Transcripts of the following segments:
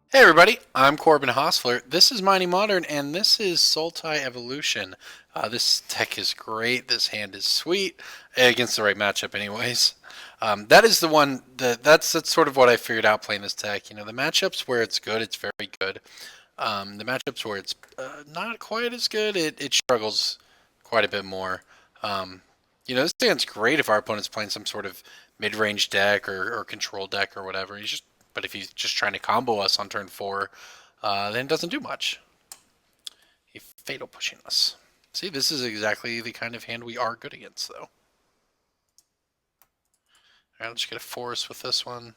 Hey everybody, I'm Corbin Hostler. This is Mighty Modern, and this is Sultai Evolution. This deck is great. This hand is sweet against the right matchup, anyways. That is the one that's sort of what I figured out playing this deck. You know, the matchups where it's good, it's very good. The matchups where it's not quite as good, it struggles quite a bit more. Um, this hand's great if our opponent's playing some sort of mid-range deck or control deck or whatever. But if he's just trying to combo us on turn 4, then it doesn't do much. He's fatal pushing us. See, this is exactly the kind of hand we are good against, though. Alright, let's get a forest with this one.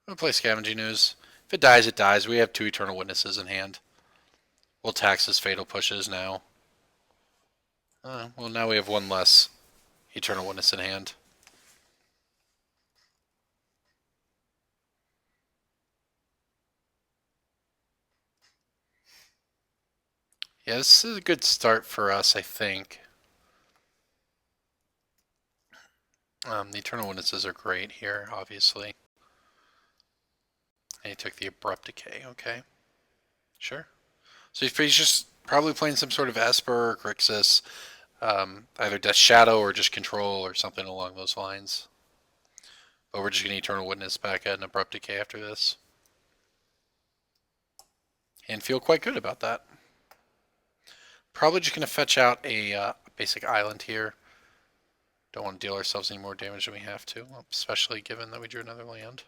We'll play Scavenging Ooze. If it dies, it dies. We have 2 Eternal Witnesses in hand. We'll tax his fatal pushes now. Well, now we have 1 less Eternal Witness in hand. Yeah, this is a good start for us, I think. The Eternal Witnesses are great here, obviously. And he took the Abrupt Decay, okay. Sure. So he's just probably playing some sort of Esper or Grixis, either Death Shadow or just Control or something along those lines. But we're just going to Eternal Witness back at an Abrupt Decay after this. And feel quite good about that. Probably just going to fetch out a basic island here. Don't want to deal ourselves any more damage than we have to, especially given that we drew another land.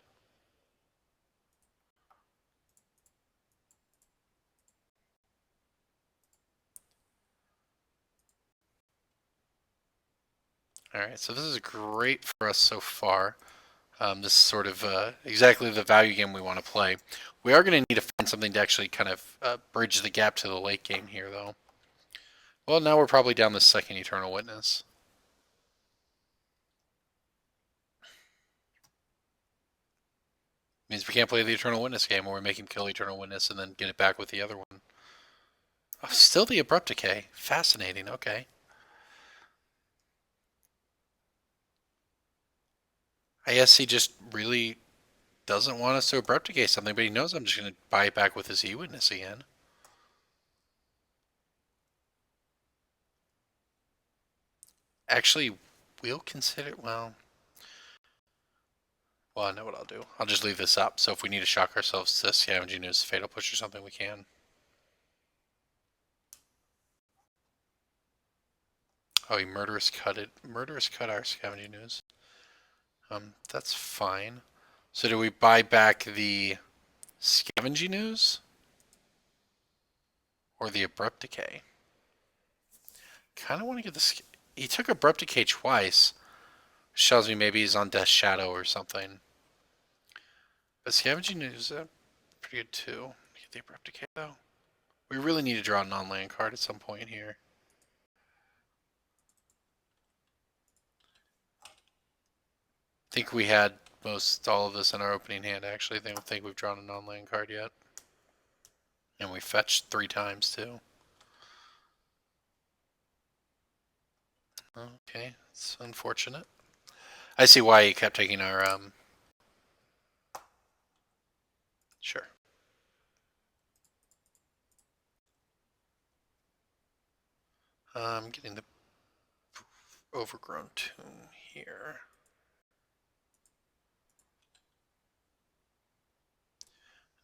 Alright, so this is great for us so far. This is sort of exactly the value game we want to play. We are going to need to find something to actually kind of bridge the gap to the late game here, though. Well, now we're probably down the second Eternal Witness. Means we can't play the Eternal Witness game where we make him kill Eternal Witness and then get it back with the other one. Oh, still the Abrupt Decay. Fascinating, okay. I guess he just really doesn't want us to Abrupt Decay something, but he knows I'm just going to buy it back with his E-Witness again. Actually, we'll consider, well, I know what I'll do. I'll just leave this up, so if we need to shock ourselves to Scavenging Ooze, Fatal Push or something, we can. Oh, he murderous cut our Scavenging Ooze. That's fine. So do we buy back the Scavenging Ooze? Or the Abrupt Decay? Kind of want to get the... He took Abrupt Decay twice. Which tells me maybe he's on Death Shadow or something. But Scavenging Ooze is pretty good too. Get the Abrupt Decay though. We really need to draw a non-land card at some point here. I think we had most all of this in our opening hand actually. I don't think we've drawn a non-land card yet. And we fetched 3 times too. Okay, it's unfortunate. I see why he kept taking our sure. I'm getting the overgrown tomb here.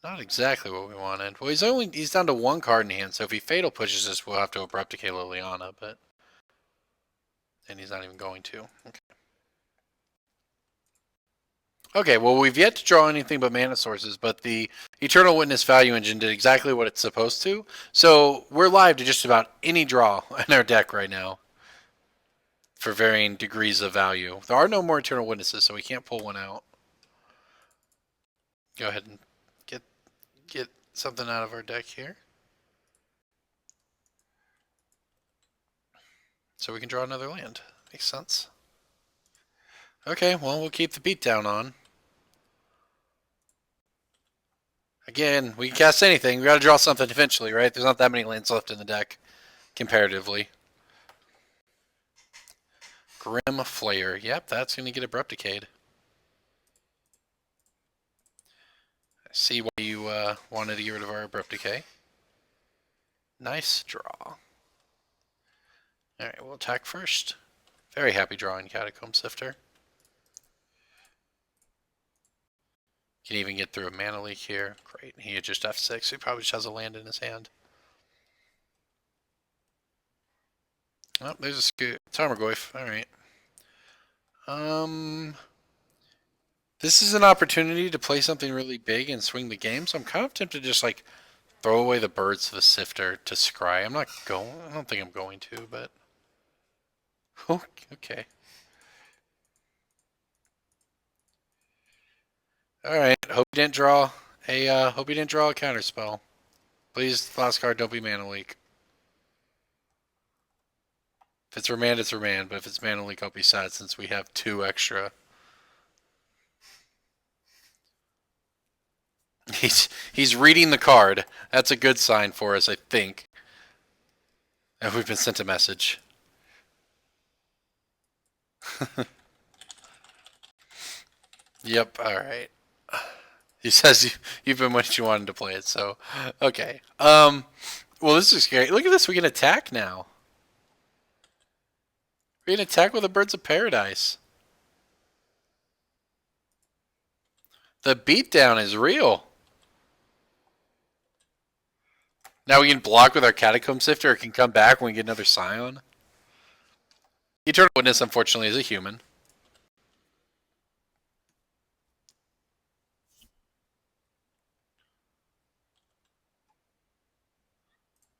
Not exactly what we wanted. Well, he's down to 1 card in hand, so if he fatal pushes us, we'll have to Abrupt Decay Liliana, but and he's not even going to. Okay. Okay, well, we've yet to draw anything but mana sources, but the Eternal Witness Value Engine did exactly what it's supposed to. So we're live to just about any draw in our deck right now for varying degrees of value. There are no more Eternal Witnesses, so we can't pull one out. Go ahead and get something out of our deck here. So we can draw another land. Makes sense. Okay, well, we'll keep the beatdown on. Again, we can cast anything. We gotta draw something eventually, right? There's not that many lands left in the deck, comparatively. Grim Flayer. Yep, that's gonna get Abrupt Decayed. See why you wanted to get rid of our Abrupt Decay. Nice draw. Alright, we'll attack first. Very happy drawing Catacomb Sifter. Can even get through a mana leak here. Great. He had just F6. He probably just has a land in his hand. Oh, there's a Tarmogoyf. Alright. This is an opportunity to play something really big and swing the game, so I'm kind of tempted to just like throw away the birds to the Sifter to scry. I don't think I'm going to, but okay. Alright, hope you didn't draw a counter spell. Please, last card, don't be mana leak. If it's Remand, it's Remand, but if it's mana leak, I'll be sad since we have 2 extra. He's reading the card. That's a good sign for us, I think. And we've been sent a message. Yep, alright. He says you've been what you wanted to play it, so okay. Well, this is great. Look at this, we can attack now. We can attack with the Birds of Paradise. The beatdown is real. Now we can block with our Catacomb Sifter, or can come back when we get another Scion. Eternal Witness, unfortunately, is a human.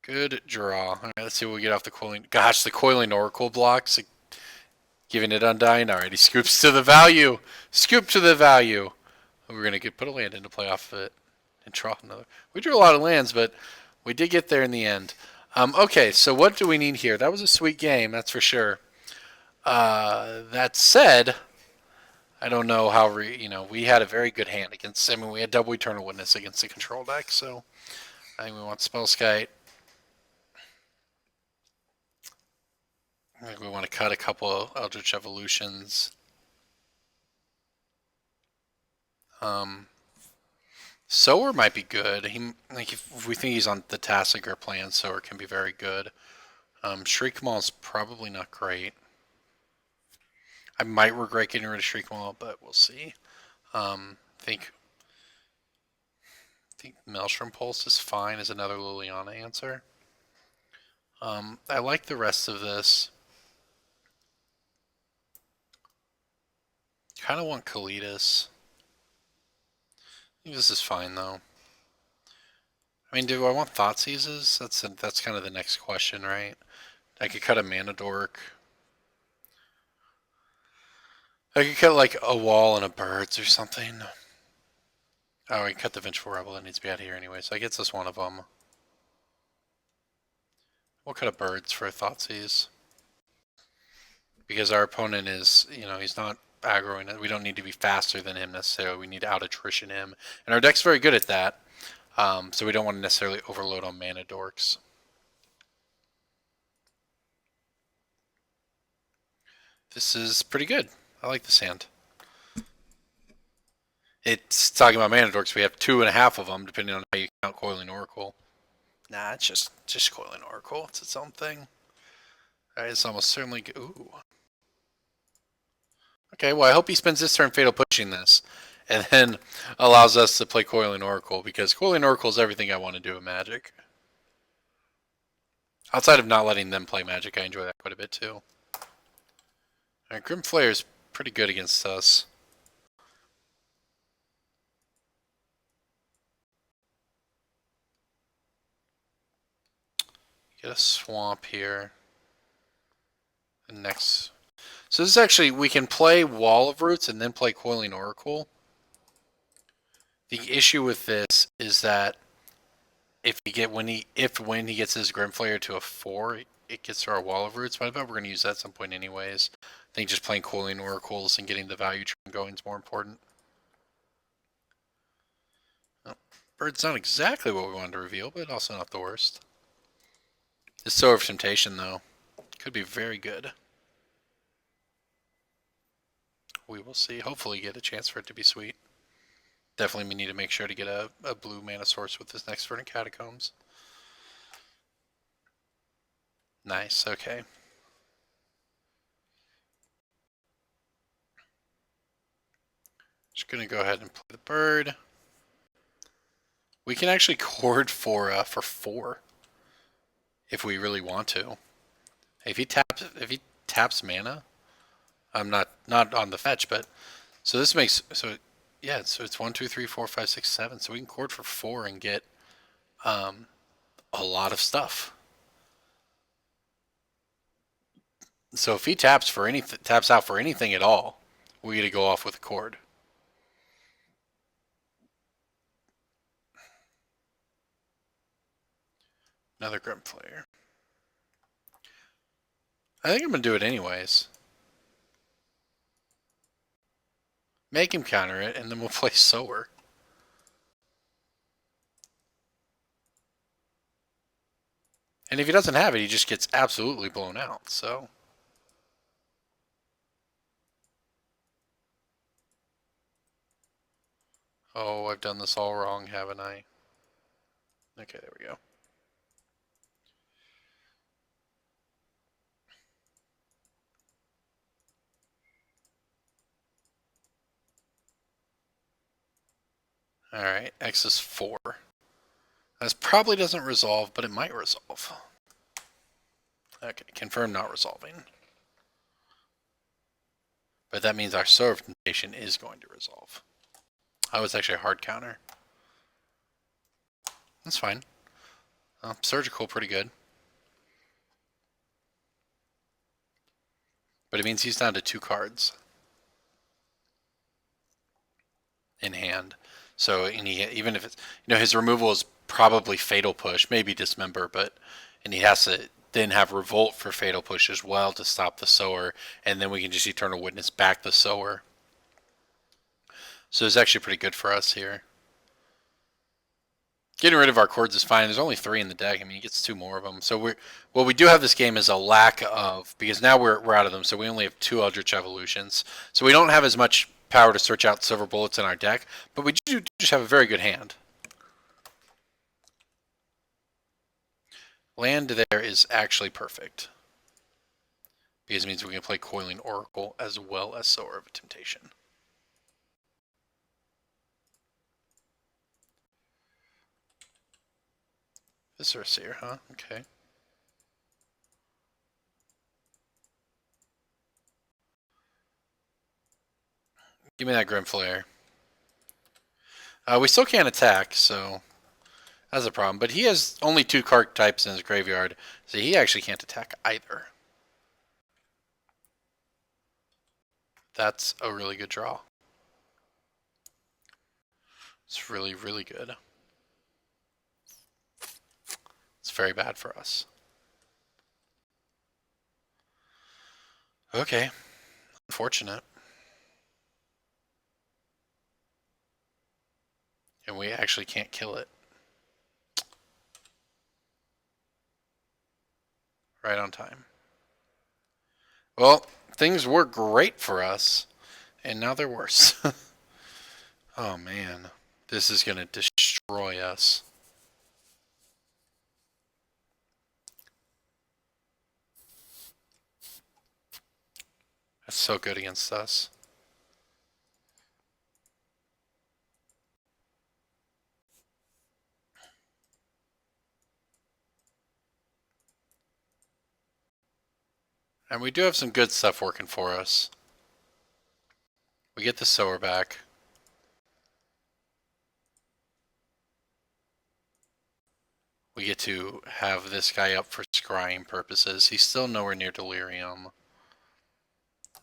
Good draw. Alright, let's see what we get off the Coiling. Gosh, the Coiling Oracle blocks. Giving it Undying. Alright, he scoops to the value. Scoop to the value. We're going to put a land in to play off of it. And draw another. We drew a lot of lands, but we did get there in the end. Okay, so what do we need here? That was a sweet game, that's for sure. That said, I don't know how we had a very good hand against. I mean, we had double Eternal Witness against the control deck, so I think we want Spellskite. I think we want to cut a couple of Eldritch Evolutions. Sower might be good. If we think he's on the Tassiger plan, Sower can be very good. Shriekmaw is probably not great. I might regret getting rid of Shriekmaw, but we'll see. I think Maelstrom Pulse is fine as another Liliana answer. I like the rest of this. Kind of want Kalidas. I think this is fine though. I mean, do I want Thoughtseizes? That's kind of the next question, right? I could cut a Mana Dork. I could cut like a wall and a birds or something. Oh, I cut the Vengeful Rebel. That needs to be out here anyway, so I guess that's one of them. We'll cut a birds for a Thoughtseize. Because our opponent is, he's not aggroing it. We don't need to be faster than him necessarily. We need to out attrition him. And our deck's very good at that. So we don't want to necessarily overload on Mana Dorks. This is pretty good. I like this hand. It's talking about Mana Dorks. We have 2.5 of them, depending on how you count Coiling Oracle. Nah, it's just Coiling Oracle. It's its own thing. Alright, it's almost certainly good. Ooh. Okay, well, I hope he spends this turn Fatal Pushing this, and then allows us to play Coiling Oracle, because Coiling Oracle is everything I want to do in Magic. Outside of not letting them play Magic, I enjoy that quite a bit too. Alright, Grim Flayer is pretty good against us. Get a swamp here. And next. So this is actually, we can play Wall of Roots and then play Coiling Oracle. The issue with this is that when he gets his Grimflayer to a 4, it gets to our Wall of Roots. But I bet we're going to use that at some point anyways. I think just playing Coiling Oracles and getting the value train going is more important. Oh, Bird's not exactly what we wanted to reveal, but also not the worst. This Sower of Temptation, though, could be very good. We will see. Hopefully get a chance for it to be sweet. Definitely we need to make sure to get a blue mana source with this next Verdant Catacombs. Nice, okay. Just gonna go ahead and play the bird. We can actually chord for 4 if we really want to. If he taps mana, I'm not on the fetch, but so this makes yeah, so it's 1, 2, 3, 4, 5, 6, 7. So we can chord for 4 and get a lot of stuff. So if he taps out for anything at all, we get to go off with a chord. Another Grim Player. I think I'm gonna do it anyways. Make him counter it, and then we'll play Sower. And if he doesn't have it, he just gets absolutely blown out. So. Oh, I've done this all wrong, haven't I? Okay, there we go. Alright, X is 4. This probably doesn't resolve, but it might resolve. Okay, confirm not resolving. But that means our Sower of Temptation is going to resolve. Oh, it's actually a hard counter. That's fine. Surgical, pretty good. But it means he's down to 2 cards in hand. So even if it's, his removal is probably Fatal Push, maybe Dismember, and he has to then have Revolt for Fatal Push as well to stop the Sower, and then we can just Eternal Witness back the Sower. So it's actually pretty good for us here. Getting rid of our chords is fine. There's only 3 in the deck. I mean, he gets 2 more of them. So what we do have this game is a lack of, because now we're out of them. So we only have 2 Eldritch Evolutions. So we don't have as much power to search out Silver Bullets in our deck, but we do just have a very good hand. Land there is actually perfect, because it means we can play Coiling Oracle as well as Sower of Temptation. Viscera, huh? Okay. Give me that Grim Flare. We still can't attack, so that's a problem. But he has only 2 card types in his graveyard, so he actually can't attack either. That's a really good draw. It's really, really good. It's very bad for us. Okay. Unfortunate. And we actually can't kill it. Right on time. Well, things were great for us, and now they're worse. Oh man. This is going to destroy us. That's so good against us. And we do have some good stuff working for us. We get the Sower back. We get to have this guy up for scrying purposes. He's still nowhere near Delirium.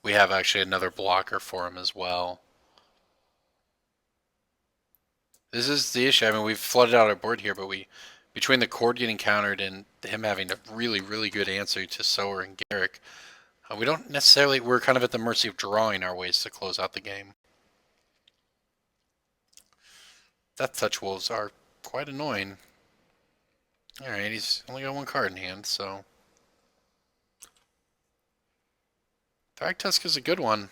We have actually another blocker for him as well. This is the issue. I mean, we've flooded out our board here, but between the Chord getting countered and him having a really, really good answer to Sower and Garrick, we don't necessarily, we're kind of at the mercy of drawing our ways to close out the game. Death Touch Wolves are quite annoying. Alright, he's only got 1 card in hand, so. Thragtusk is a good one.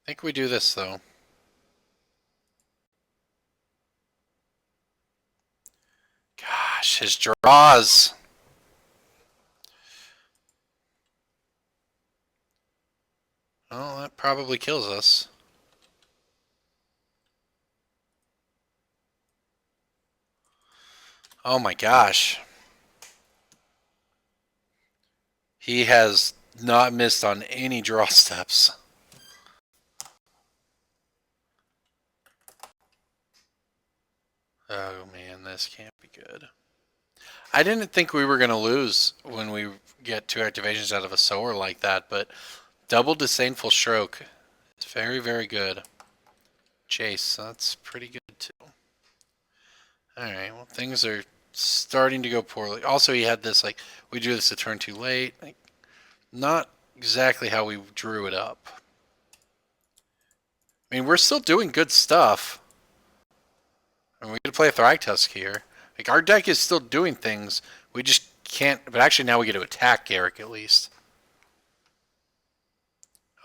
think we do this, though. Gosh, his draws. Oh, that probably kills us. Oh my gosh. He has not missed on any draw steps. Oh man, this can't be good. I didn't think we were going to lose when we get 2 activations out of a sower like that, but double Disdainful Stroke is very, very good. Chase, that's pretty good too. Alright, well, things are starting to go poorly. Also, he had this, like, we drew this a turn too late. Like, not exactly how we drew it up. I mean, we're still doing good stuff. I mean, we get to play a Thragtusk here. Like, our deck is still doing things. We just can't... But actually, now we get to attack Garrick, at least.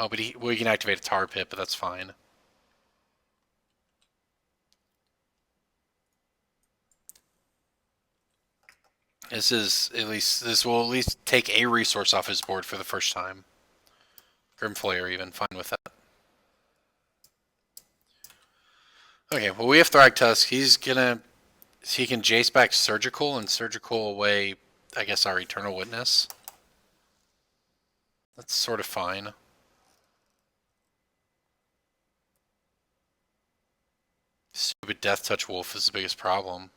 Oh, but we can activate a Tar Pit, but that's fine. This will at least take a resource off his board for the first time. Grimflayer even, fine with that. Okay, well, we have Thragtusk. He can Jace back Surgical and Surgical away, I guess, our Eternal Witness. That's sort of fine. Stupid Death Touch Wolf is the biggest problem.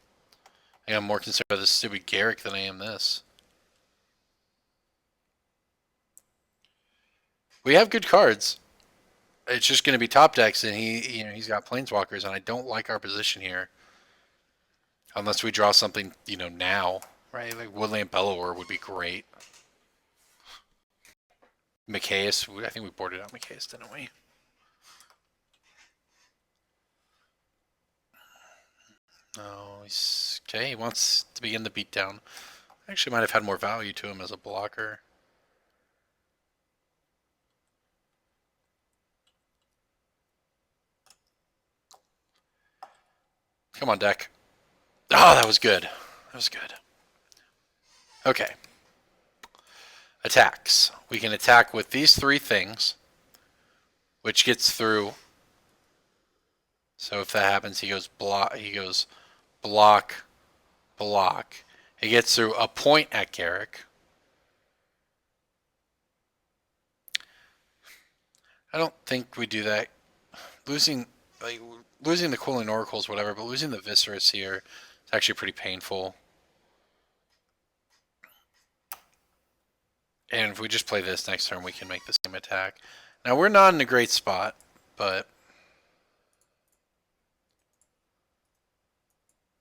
I think I'm more concerned about this stupid Garrick than I am this. We have good cards. It's just going to be top decks, and he's got Planeswalkers, and I don't like our position here. Unless we draw something, now, right? Like Woodland Bellower would be great. Micaeus, I think we boarded out Micaeus, didn't we? No, he's okay. He wants to begin the beatdown. Actually, might have had more value to him as a blocker. Come on, deck. Oh, that was good. That was good. Okay. Attacks. We can attack with these 3 things, which gets through. So if that happens, he goes block. Block. He gets through a point at Garrick. I don't think we do that. Losing the Cooling Oracles, whatever, but losing the Viscerus here is actually pretty painful. And if we just play this next turn, we can make the same attack. Now, we're not in a great spot, but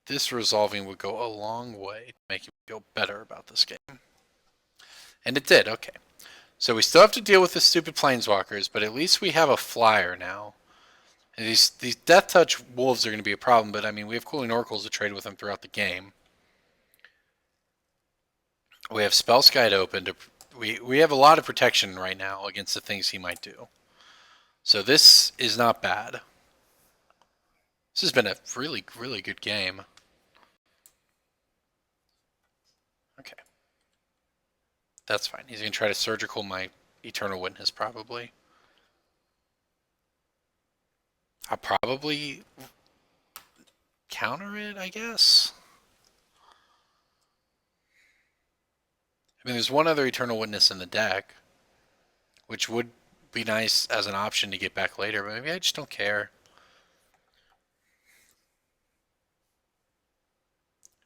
this resolving would go a long way to make you feel better about this game. And it did, okay. So we still have to deal with the stupid Planeswalkers, but at least we have a flyer now. And these Death Touch Wolves are going to be a problem, but I mean, we have Cooling Oracles to trade with them throughout the game. We have Spellskite open to... We have a lot of protection right now against the things he might do. So this is not bad. This has been a really, really good game. Okay. That's fine. He's going to try to Surgical my Eternal Witness, probably. I'll probably counter it, I guess. I mean, there's one other Eternal Witness in the deck, which would be nice as an option to get back later, but maybe I just don't care.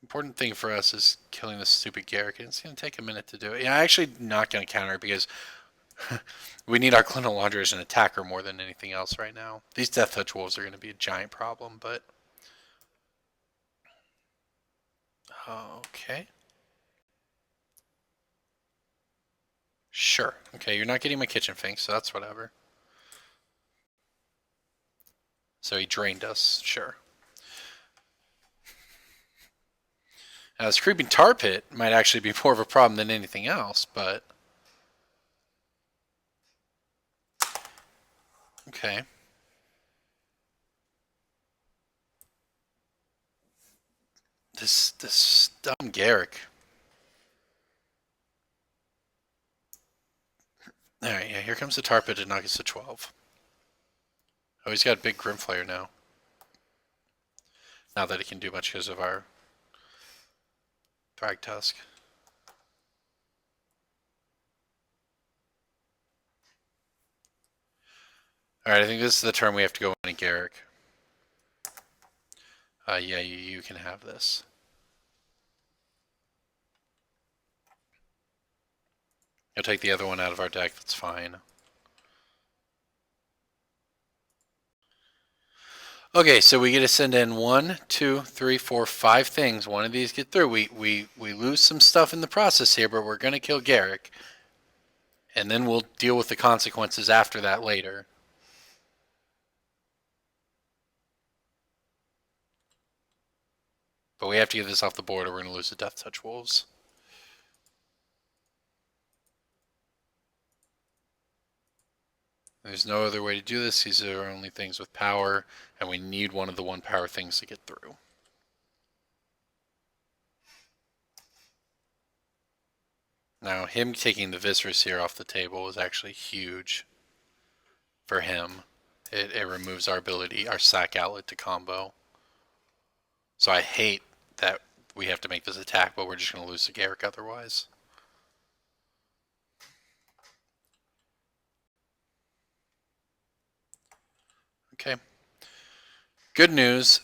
Important thing for us is killing this stupid Garrick, and it's going to take a minute to do it. Yeah, I'm actually not going to counter it because we need our Clinical Laundry as an attacker more than anything else right now. These Death Touch Wolves are going to be a giant problem, but... Okay. Sure. Okay, you're not getting my Kitchen Finks, so that's whatever. So he drained us, sure. Now this Creeping Tar Pit might actually be more of a problem than anything else, but... Okay. This dumb Garrick. Alright, yeah, here comes the tar pit to knock us to 12. Oh, he's got a big Grimflayer now. Not that he can do much because of our Drag Tusk. Alright, I think this is the turn we have to go in Garrick. Yeah, you can have this. You'll take the other one out of our deck, that's fine. Okay, so we get to send in 1, 2, 3, 4, 5 things. One of these get through. We lose some stuff in the process here, but we're going to kill Garrick. And then we'll deal with the consequences after that later. But we have to get this off the board or we're going to lose the Death Touch Wolves. There's no other way to do this. These are only things with power, and we need one of the 1 power things to get through. Now, him taking the Viscerous here off the table is actually huge for him. It removes our ability, our sack outlet to combo. So I hate that we have to make this attack, but we're just going to lose to Garrick otherwise. Okay. Good news.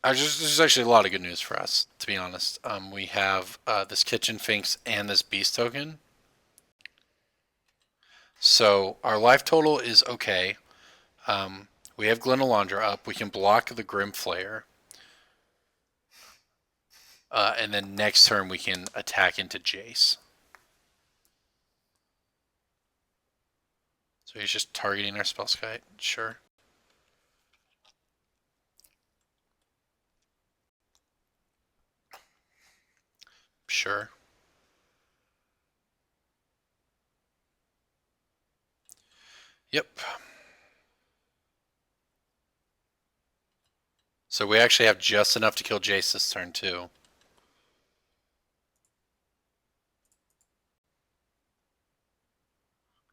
There's actually a lot of good news for us, to be honest. We have this Kitchen Finks and this Beast token. So our life total is okay. We have Glenalandra up. We can block the Grimflayer. And then next turn we can attack into Jace. So he's just targeting our Spellskite. Sure. Sure. Yep. So we actually have just enough to kill Jace this turn too.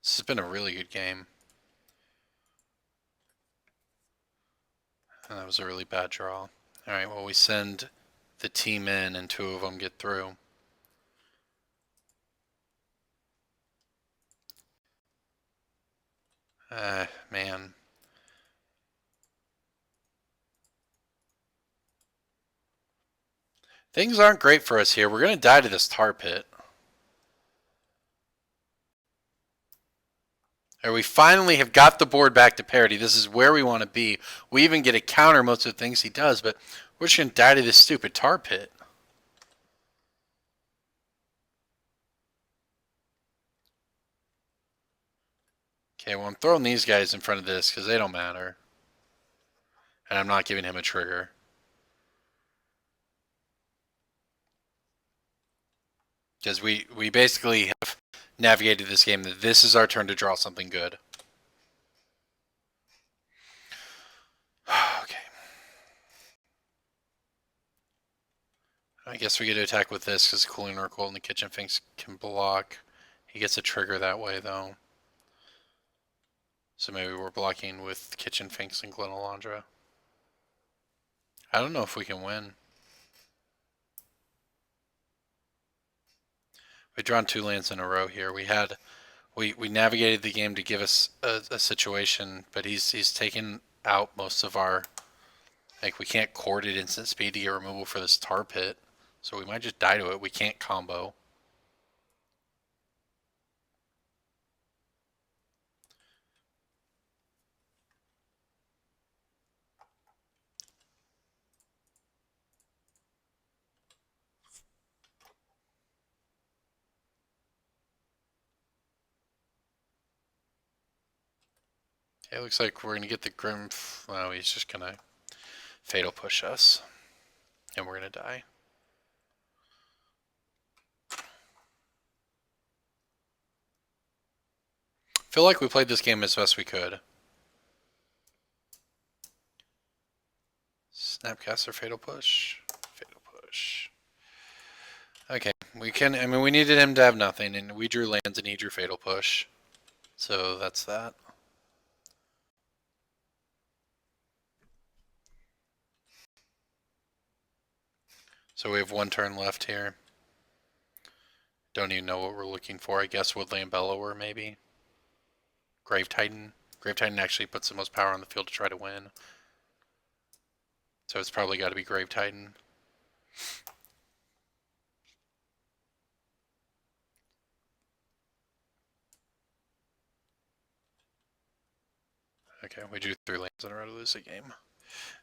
This has been a really good game. And that was a really bad draw. Alright, well we send the team in and 2 of them get through. Man. Things aren't great for us here. We're going to die to this tar pit. Or we finally have got the board back to parity. This is where we want to be. We even get to counter most of the things he does, but we're just going to die to this stupid tar pit. Okay, well I'm throwing these guys in front of this because they don't matter. And I'm not giving him a trigger. Because we basically have navigated this game that this is our turn to draw something good. Okay. I guess we get to attack with this because Cooling Oracle and the Kitchen Finks can block. He gets a trigger that way though. So maybe we're blocking with Kitchen Finks and Glenalandra. I don't know if we can win. We've drawn 2 lands in a row here. We navigated the game to give us a situation, but he's taken out most of our. Like we can't Chord it instant speed to get removal for this tar pit, so we might just die to it. We can't combo. Okay, looks like we're gonna get the Grim. Well, he's just gonna Fatal Push us, and we're gonna die. Feel like we played this game as best we could. Snapcaster, Fatal Push. Fatal Push. Okay, we can. I mean, we needed him to have nothing, and we drew lands, and he drew Fatal Push. So that's that. So we have one turn left here. Don't even know what we're looking for. I guess Woodland Bellower, maybe. Grave Titan. Grave Titan actually puts the most power on the field to try to win. So it's probably got to be Grave Titan. Okay, we drew 3 lands in a row to lose the game.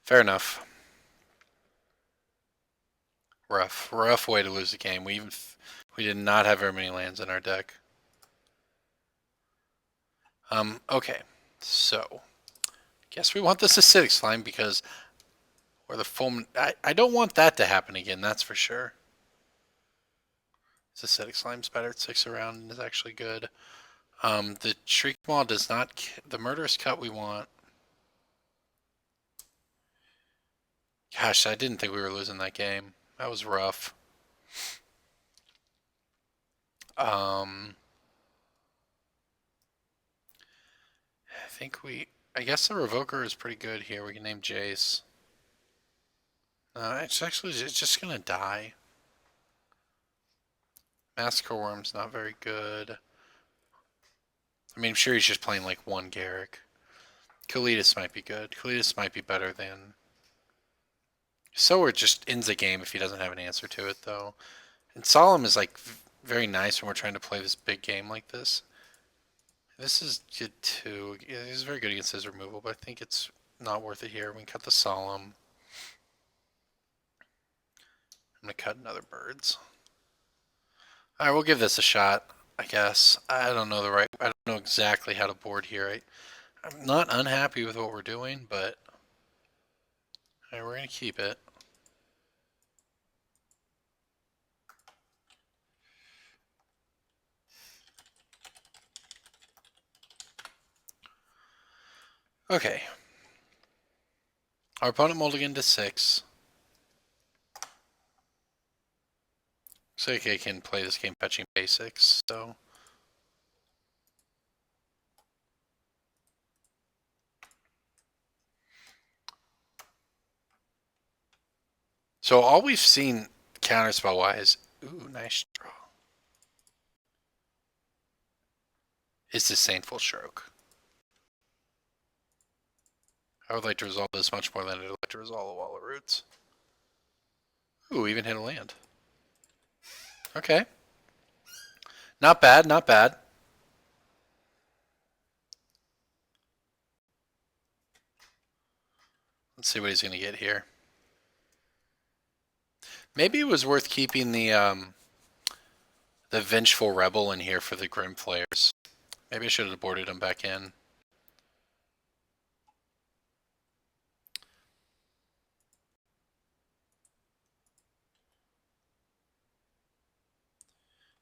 Fair enough. Rough way to lose the game. We did not have very many lands in our deck. Okay, so guess we want this acidic slime because we're the full. I don't want that to happen again. That's for sure. This acidic slime's better at 6 around and is actually good. The Shriek Maw does not. The Murderous Cut we want. Gosh, I didn't think we were losing that game. That was rough. I think I guess the Revoker is pretty good here. We can name Jace. It's just gonna die. Massacre Worm's not very good. I mean, I'm sure he's just playing like one Garrick. Kalidas might be good. Kalidas might be better than. Sower just ends the game if he doesn't have an answer to it, though. And Solemn is like very nice when we're trying to play this big game like this. This is good too. Yeah, he's very good against his removal, but I think it's not worth it here. We can cut the Solemn. I'm gonna cut another Birds. All right, we'll give this a shot. I guess I don't know I don't know exactly how to board here. I'm not unhappy with what we're doing, but all right, we're gonna keep it. Okay. Our opponent mulliganed to 6. Looks like I can play this game fetching basics, so. So all we've seen counterspell wise, ooh, nice draw, is the Saintful Stroke. I would like to resolve this much more than I'd like to resolve a Wall of Roots. Ooh, even hit a land. Okay. Not bad, not bad. Let's see what he's going to get here. Maybe it was worth keeping the Vengeful Rebel in here for the Grim Flayers. Maybe I should have boarded him back in.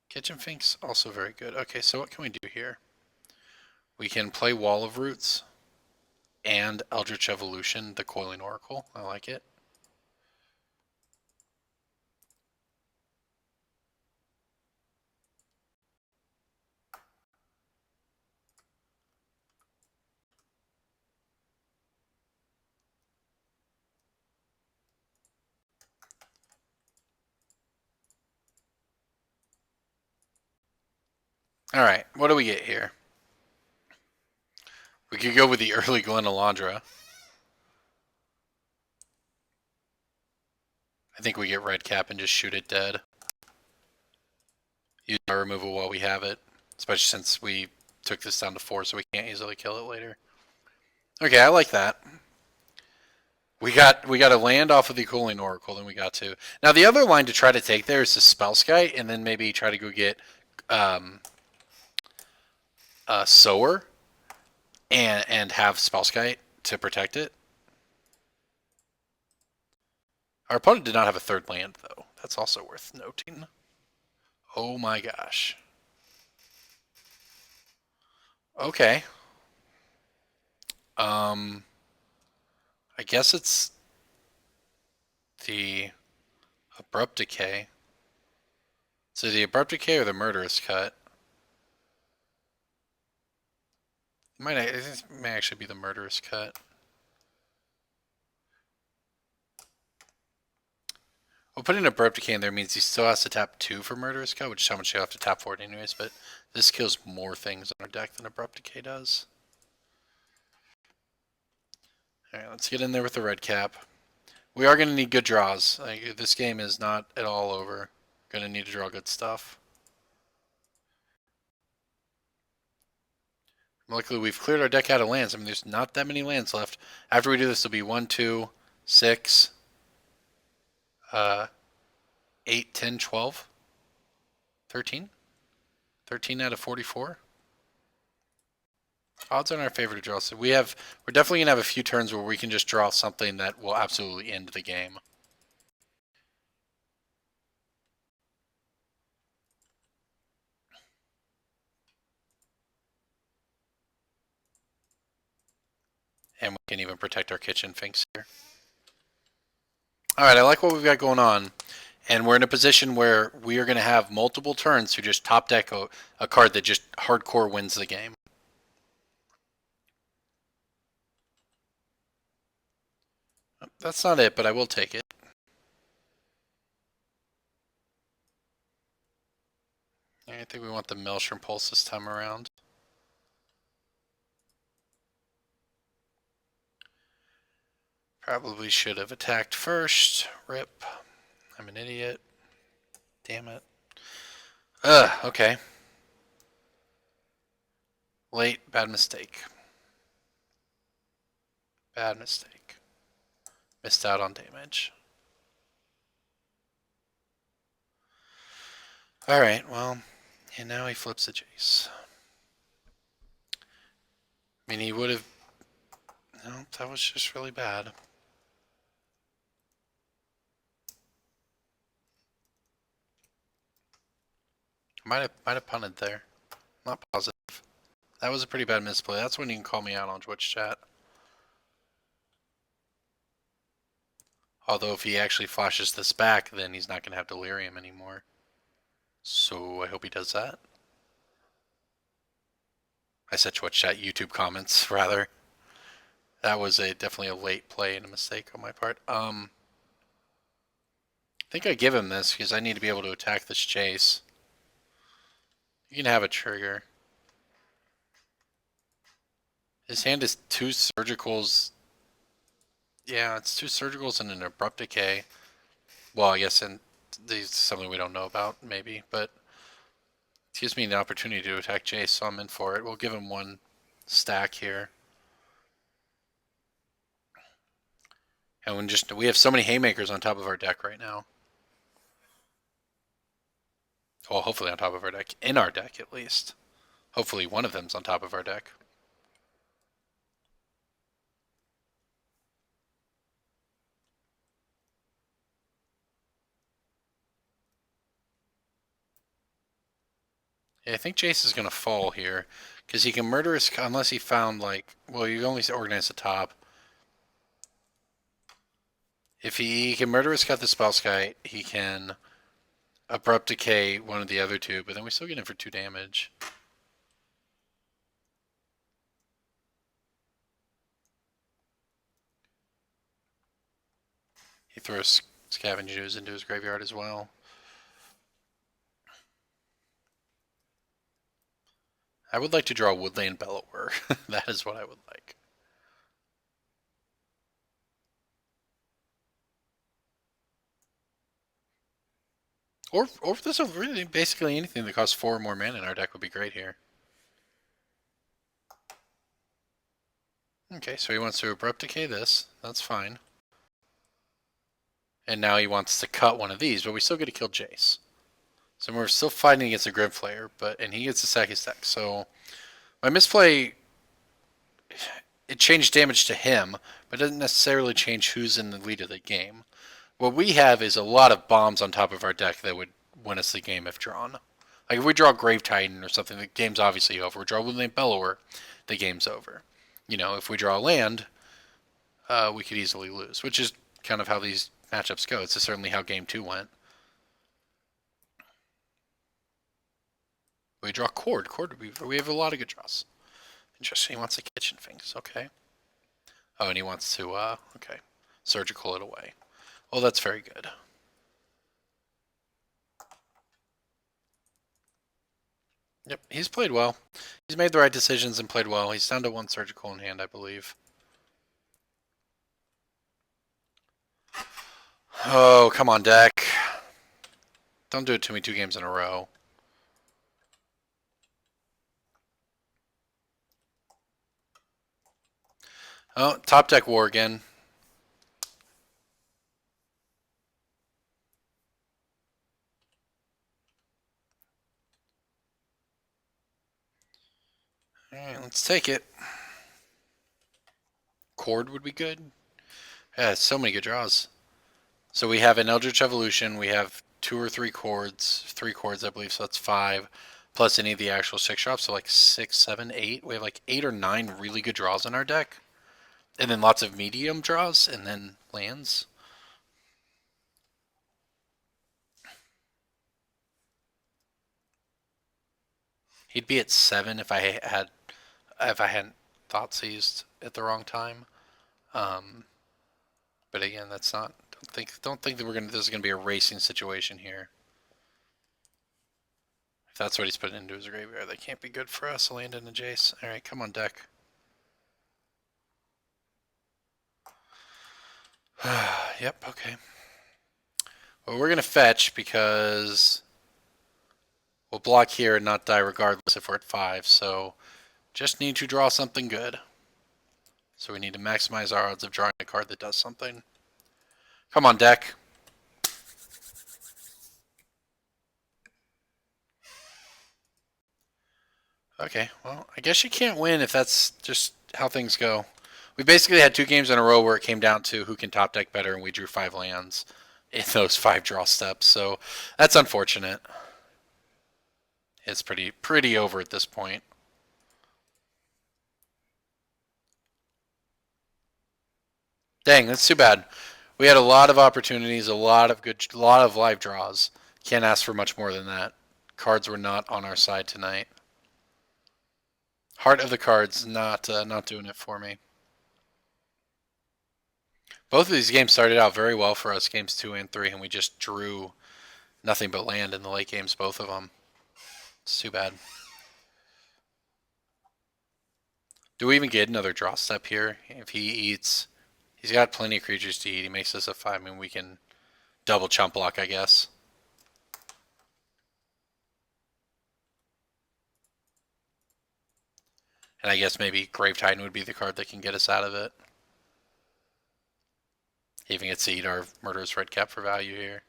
Kitchen Fink's also very good. Okay, so what can we do here? We can play Wall of Roots and Eldritch Evolution, the Coiling Oracle. I like it. Alright, what do we get here? We could go with the early Glen Elandra. I think we get Red Cap and just shoot it dead. Use our removal while we have it. Especially since we took this down to 4, so we can't easily kill it later. Okay, I like that. We got a land off of the Cooling Oracle, then we got to. Now the other line to try to take there is the Spellskite, and then maybe try to go get Sower and have Spellskite to protect it. Our opponent did not have a third land, though. That's also worth noting. Oh my gosh. Okay. I guess it's the Abrupt Decay. So the Abrupt Decay or the Murderous Cut? It may actually be the Murderous Cut. Well, putting Abrupt Decay in there means he still has to tap 2 for Murderous Cut, which is how much you have to tap for it anyways, but this kills more things on our deck than Abrupt Decay does. Alright, let's get in there with the red cap. We are going to need good draws. Like, this game is not at all over. Going to need to draw good stuff. Luckily, we've cleared our deck out of lands. I mean, there's not that many lands left. After we do this, it'll be 1, 2, 6, 8, 10, 12, 13? 13 out of 44? Odds are in our favor to draw. So we're definitely going to have a few turns where we can just draw something that will absolutely end the game. And we can even protect our kitchen finks here. Alright, I like what we've got going on. And we're in a position where we are going to have multiple turns to just top deck a card that just hardcore wins the game. That's not it, but I will take it. I think we want the Maelstrom Pulse this time around. Probably should have attacked first. Rip. I'm an idiot. Damn it. Okay. Late, bad mistake. Bad mistake. Missed out on damage. Alright, well, and now he flips the Jace. I mean, he would have... No, that was just really bad. Might have punted there. Not positive. That was a pretty bad misplay. That's when you can call me out on Twitch chat. Although if he actually flashes this back, then he's not going to have Delirium anymore. So I hope he does that. I said Twitch chat, YouTube comments, rather. That was definitely a late play and a mistake on my part. I think I give him this because I need to be able to attack this Jace. You can have a trigger. His hand is 2 Surgicals. Yeah, it's 2 Surgicals and an Abrupt Decay. Well, I guess this is something we don't know about, maybe, but it gives me an opportunity to attack Jace, so I'm in for it. We'll give him 1 stack here. And we have so many haymakers on top of our deck right now. Well, hopefully on top of our deck. In our deck, at least. Hopefully one of them's on top of our deck. Yeah, I think Jace is going to fall here. Because he can murder us unless he found, like... Well, you only organize the top. If he can murder us, cut the Spellskite, he can Abrupt Decay one of the other 2, but then we still get in for 2 damage. He throws Scavenge Ooze into his graveyard as well. I would like to draw Woodland Bellower. That is what I would like. Or if there's really basically anything that costs 4 or more mana in our deck would be great here. Okay, so he wants to Abrupt Decay this. That's fine. And now he wants to cut one of these, but we still get to kill Jace. So we're still fighting against a Gridflayer, and he gets to sack his deck. So my misplay, it changed damage to him, but it doesn't necessarily change who's in the lead of the game. What we have is a lot of bombs on top of our deck that would win us the game if drawn. Like if we draw Grave Titan or something, the game's obviously over. We draw Woodland Bellower, the game's over. You know, if we draw a land, we could easily lose, which is kind of how these matchups go. It's certainly how game 2 went. We draw Chord. We have a lot of good draws. Interesting. He wants the kitchen things. Okay. Oh, and he wants to, okay. Surgical it away. Well, that's very good. Yep, he's played well. He's made the right decisions and played well. He's down to 1 surgical in hand, I believe. Oh, come on, deck. Don't do it to me 2 games in a row. Oh, top deck war again. Alright, let's take it. Chord would be good. Yeah, so many good draws. So we have an Eldritch Evolution. We have 2 or 3 chords. 3 chords, I believe, so that's 5. Plus any of the actual 6 drops, so like 6, 7, 8. We have like 8 or 9 really good draws in our deck. And then lots of medium draws, and then lands. He'd be at 7 if I hadn't thought seized at the wrong time. But again, that's not. Don't think that this is gonna be a racing situation here. If that's what he's putting into his graveyard, that can't be good for us. Land and a Jace. All right, come on, deck. Yep. Okay. Well, we're gonna fetch because we'll block here and not die regardless if we're at 5. So just need to draw something good. So we need to maximize our odds of drawing a card that does something. Come on, deck. Okay, well, I guess you can't win if that's just how things go. We basically had 2 games in a row where it came down to who can top deck better, and we drew 5 lands in those 5 draw steps. So that's unfortunate. It's pretty over at this point. Dang, that's too bad. We had a lot of opportunities, a lot of live draws. Can't ask for much more than that. Cards were not on our side tonight. Heart of the cards not doing it for me. Both of these games started out very well for us, games 2 and 3, and we just drew nothing but land in the late games, both of them. It's too bad. Do we even get another draw step here? If he eats, he's got plenty of creatures to eat. He makes us a 5. I mean, we can double chump block, I guess. And I guess maybe Grave Titan would be the card that can get us out of it. He even gets to eat our Murderous Redcap for value here.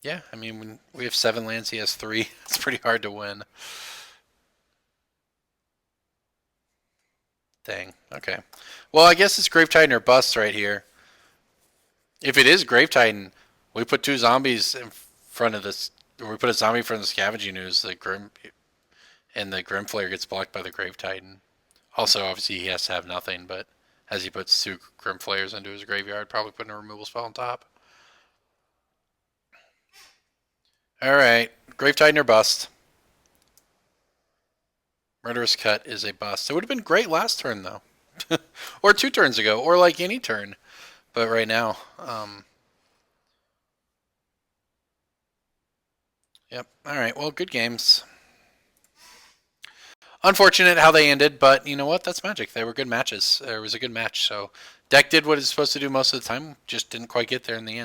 Yeah, I mean, when we have 7 lands, he has 3. It's pretty hard to win. Dang, okay. Well, I guess it's Grave Titan or bust right here. If it is Grave Titan, we put 2 zombies in front of this. Or we put a zombie in front of the Scavenging Ooze, and the Grim Flare gets blocked by the Grave Titan. Also, obviously, he has to have nothing, but as he puts 2 Grim Flares into his graveyard, probably putting a removal spell on top. Alright, Grave Titan or bust. Murderous Cut is a bust. It would have been great last turn, though. Or 2 turns ago, or like any turn. But right now, yep. Alright, well, good games. Unfortunate how they ended, but you know what? That's Magic. They were good matches. It was a good match. So deck did what it's supposed to do most of the time, just didn't quite get there in the end.